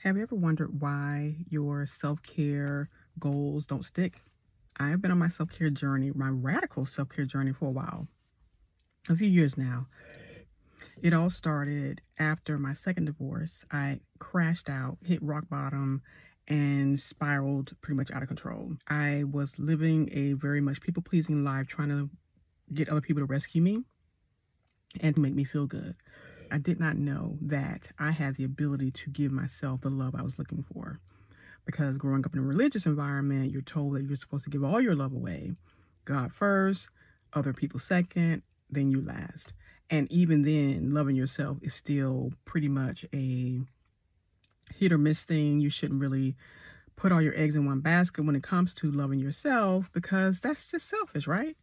Have you ever wondered why your self-care goals don't stick? I have been on my self-care journey, my radical self-care journey for a while, a few years now. It all started after my second divorce. I crashed out, hit rock bottom, and spiraled pretty much out of control. I was living a very much people-pleasing life, trying to get other people to rescue me and to make me feel good. I did not know that I had the ability to give myself the love I was looking for. Because growing up in a religious environment, you're told that you're supposed to give all your love away. God first, other people second, then you last. And even then, loving yourself is still pretty much a hit or miss thing. You shouldn't really put all your eggs in one basket when it comes to loving yourself because that's just selfish, right?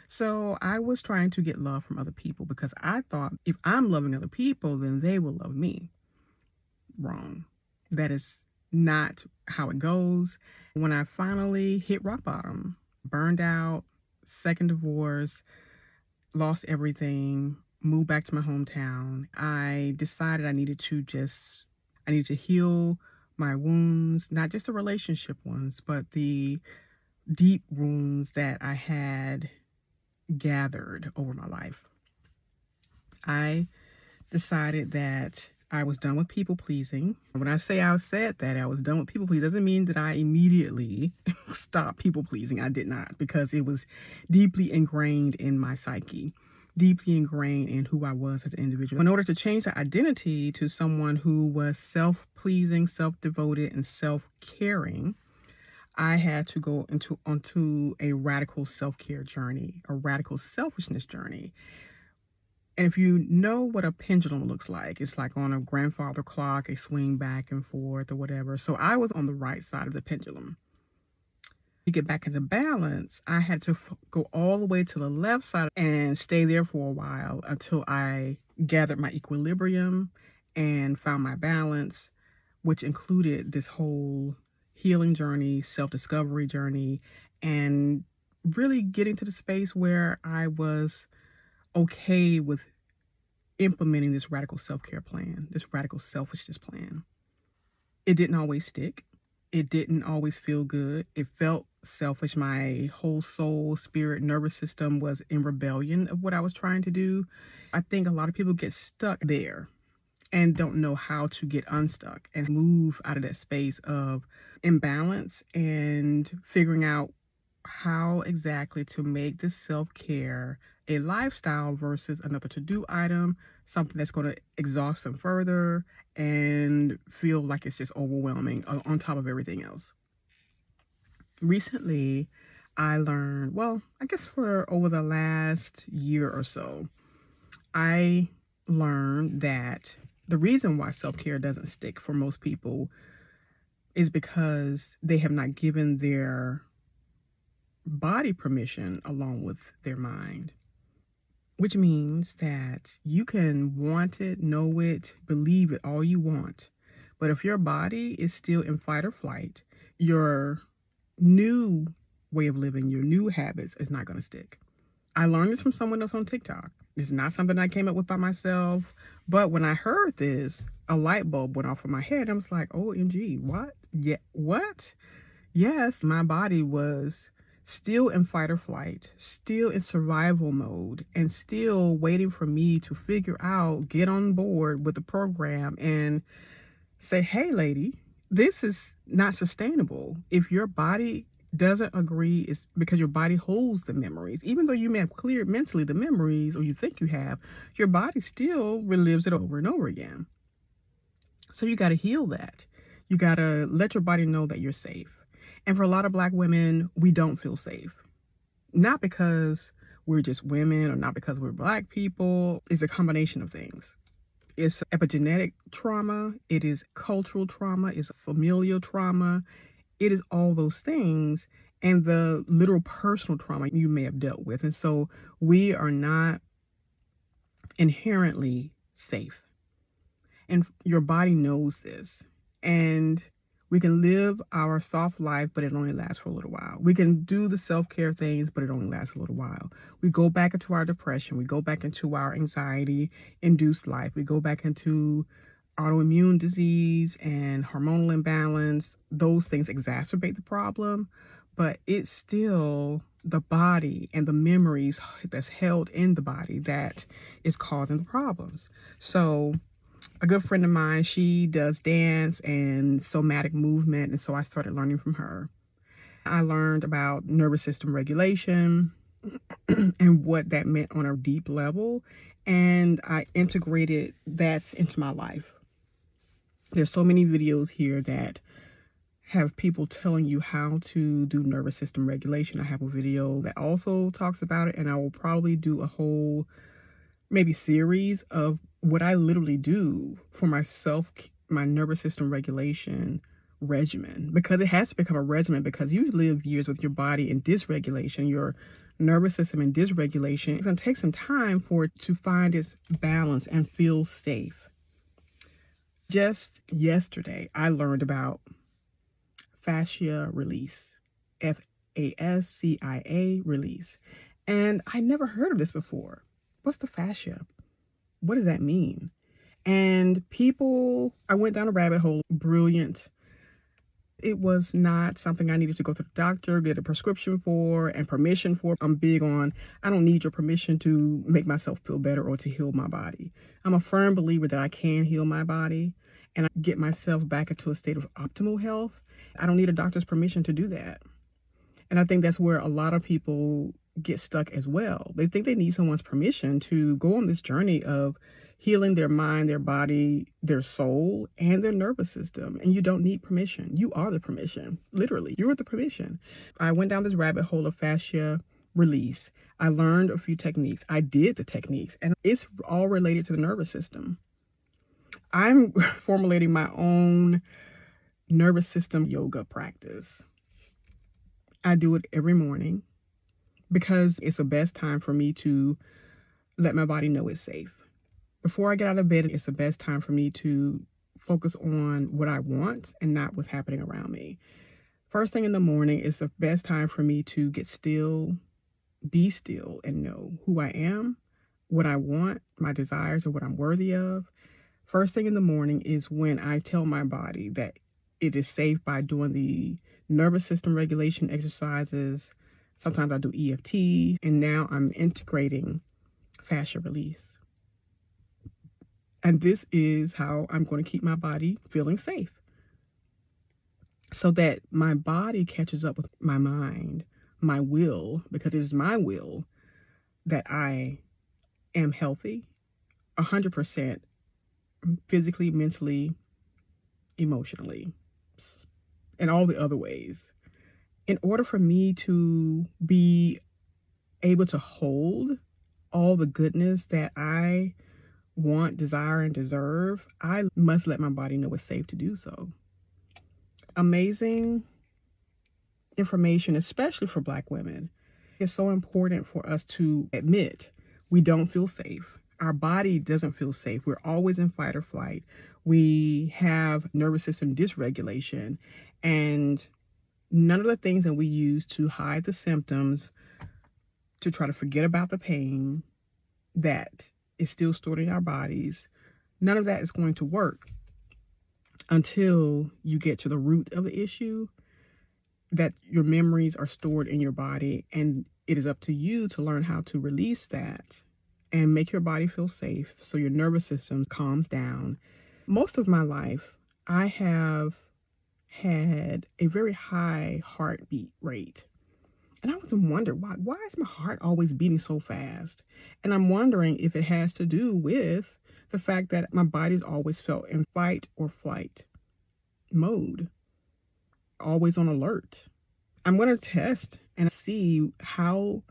So I was trying to get love from other people because I thought if I'm loving other people, then they will love me. Wrong. That is not how it goes. When I finally hit rock bottom, burned out, second divorce, lost everything, moved back to my hometown, I decided I needed to heal my wounds, not just the relationship ones, but the deep wounds that I had gathered over my life. I decided that I was done with people pleasing. When I say I said that I was done with people pleasing, doesn't mean that I immediately stopped people pleasing. I did not, because it was deeply ingrained in my psyche, deeply ingrained in who I was as an individual. In order to change that identity to someone who was self-pleasing, self-devoted, and self-caring, I had to go onto a radical self-care journey, a radical selfishness journey. And if you know what a pendulum looks like, it's like on a grandfather clock, a swing back and forth or whatever. So I was on the right side of the pendulum. To get back into balance, I had to go all the way to the left side and stay there for a while until I gathered my equilibrium and found my balance, which included this whole healing journey, self-discovery journey, and really getting to the space where I was okay with implementing this radical self-care plan, this radical selfishness plan. It didn't always stick. It didn't always feel good. It felt selfish. My whole soul, spirit, nervous system was in rebellion of what I was trying to do. I think a lot of people get stuck there and don't know how to get unstuck and move out of that space of imbalance and figuring out how exactly to make this self-care a lifestyle versus another to-do item, something that's going to exhaust them further and feel like it's just overwhelming on top of everything else. Recently, I learned, well, I guess for over the last year or so, I learned that the reason why self-care doesn't stick for most people is because they have not given their body permission along with their mind, which means that you can want it, know it, believe it all you want. But if your body is still in fight or flight, your new way of living, your new habits is not going to stick. I learned this from someone else on TikTok. This is not something I came up with by myself. But when I heard this, a light bulb went off in my head. I was like, OMG, what? Yeah, what? Yes, my body was still in fight or flight, still in survival mode, and still waiting for me to figure out, get on board with the program and say, hey, lady, this is not sustainable. If your body doesn't agree, it's because your body holds the memories. Even though you may have cleared mentally the memories, or you think you have, your body still relives it over and over again. So you got to heal that. You got to let your body know that you're safe. And for a lot of Black women, we don't feel safe. Not because we're just women or not because we're Black people. It's a combination of things. It's epigenetic trauma. It is cultural trauma. It's familial trauma. It is all those things and the literal personal trauma you may have dealt with. And so we are not inherently safe. And your body knows this. And we can live our soft life, but it only lasts for a little while. We can do the self-care things, but it only lasts a little while. We go back into our depression. We go back into our anxiety-induced life. We go back into autoimmune disease and hormonal imbalance, those things exacerbate the problem, but it's still the body and the memories that's held in the body that is causing the problems. So a good friend of mine, she does dance and somatic movement, and so I started learning from her. I learned about nervous system regulation and what that meant on a deep level, and I integrated that into my life. There's so many videos here that have people telling you how to do nervous system regulation. I have a video that also talks about it, and I will probably do a whole maybe series of what I literally do for myself, my nervous system regulation regimen, because it has to become a regimen, because you've lived years with your body in dysregulation, your nervous system in dysregulation. It's going to take some time for it to find its balance and feel safe. Just yesterday, I learned about fascia release, Fascia release. And I never heard of this before. What's the fascia? What does that mean? And I went down a rabbit hole, brilliant. It was not something I needed to go to the doctor, get a prescription for, and permission for. I'm big on, I don't need your permission to make myself feel better or to heal my body. I'm a firm believer that I can heal my body and get myself back into a state of optimal health. I don't need a doctor's permission to do that. And I think that's where a lot of people get stuck as well. They think they need someone's permission to go on this journey of healing their mind, their body, their soul, and their nervous system. And you don't need permission. You are the permission. Literally, you're the permission. I went down this rabbit hole of fascia release. I learned a few techniques. I did the techniques, and it's all related to the nervous system. I'm formulating my own nervous system yoga practice. I do it every morning because it's the best time for me to let my body know it's safe. Before I get out of bed, it's the best time for me to focus on what I want and not what's happening around me. First thing in the morning is the best time for me to get still, be still, and know who I am, what I want, my desires, or what I'm worthy of. First thing in the morning is when I tell my body that it is safe by doing the nervous system regulation exercises. Sometimes I do EFT, and now I'm integrating fascia release. And this is how I'm going to keep my body feeling safe, so that my body catches up with my mind, my will, because it is my will that I am healthy, 100%, physically, mentally, emotionally, and all the other ways. In order for me to be able to hold all the goodness that I want, desire, and deserve, I must let my body know it's safe to do so. Amazing information, especially for Black women. It's so important for us to admit we don't feel safe. Our body doesn't feel safe. We're always in fight or flight. We have nervous system dysregulation, and none of the things that we use to hide the symptoms, to try to forget about the pain that is still stored in our bodies, none of that is going to work until you get to the root of the issue, that your memories are stored in your body, and it is up to you to learn how to release that and make your body feel safe so your nervous system calms down. Most of my life, I have had a very high heartbeat rate. And I was wondering, why is my heart always beating so fast? And I'm wondering if it has to do with the fact that my body's always felt in fight or flight mode, always on alert. I'm going to test and see how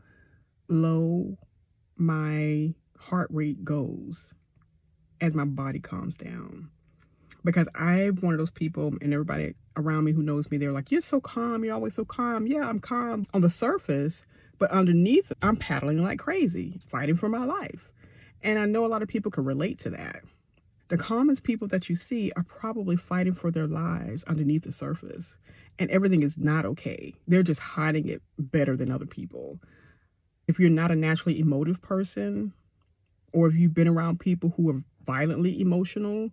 low my heart rate goes as my body calms down. Because I'm one of those people, and everybody around me who knows me, they're like, you're so calm. You're always so calm. Yeah, I'm calm on the surface, but underneath, I'm paddling like crazy, fighting for my life. And I know a lot of people can relate to that. The calmest people that you see are probably fighting for their lives underneath the surface. And everything is not okay. They're just hiding it better than other people. If you're not a naturally emotive person, or if you've been around people who are violently emotional,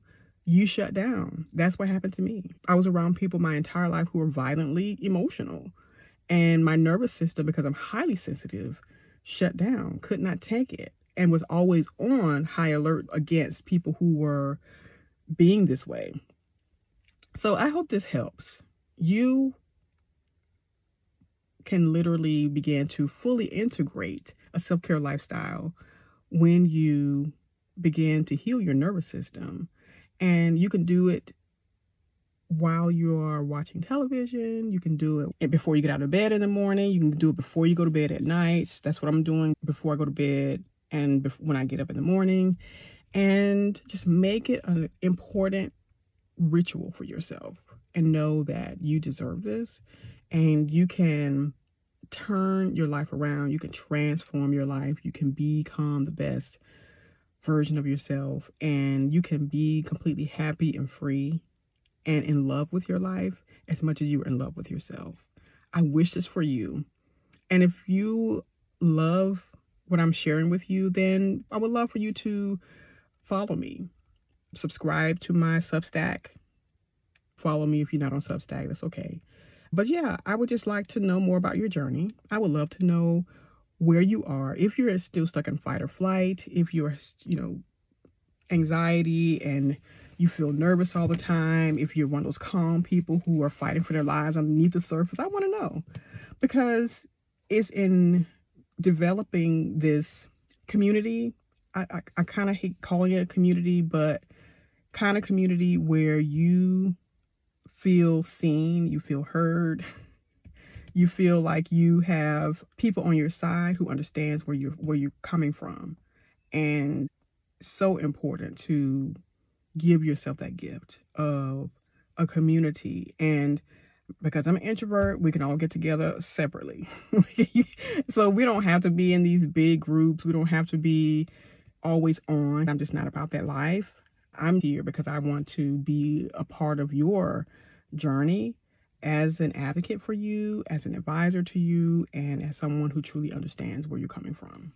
you shut down. That's what happened to me. I was around people my entire life who were violently emotional. And my nervous system, because I'm highly sensitive, shut down, could not take it, and was always on high alert against people who were being this way. So I hope this helps. You can literally begin to fully integrate a self-care lifestyle when you begin to heal your nervous system. And you can do it while you are watching television. You can do it before you get out of bed in the morning. You can do it before you go to bed at night. That's what I'm doing before I go to bed and when I get up in the morning. And just make it an important ritual for yourself and know that you deserve this, and you can turn your life around. You can transform your life. You can become the best version of yourself, and you can be completely happy and free and in love with your life as much as you're in love with yourself. I wish this for you. And if you love what I'm sharing with you, then I would love for you to follow me. Subscribe to my Substack. Follow me if you're not on Substack. That's okay. But yeah, I would just like to know more about your journey. I would love to know where you are. If you're still stuck in fight or flight, if you're, anxiety and you feel nervous all the time, if you're one of those calm people who are fighting for their lives underneath the surface, I want to know. Because it's in developing this community. I kind of hate calling it a community, but kind of community where you feel seen, you feel heard, you feel like you have people on your side who understands where you're coming from. And so important to give yourself that gift of a community. And because I'm an introvert, we can all get together separately. So we don't have to be in these big groups. We don't have to be always on. I'm just not about that life. I'm here because I want to be a part of your journey as an advocate for you, as an advisor to you, and as someone who truly understands where you're coming from.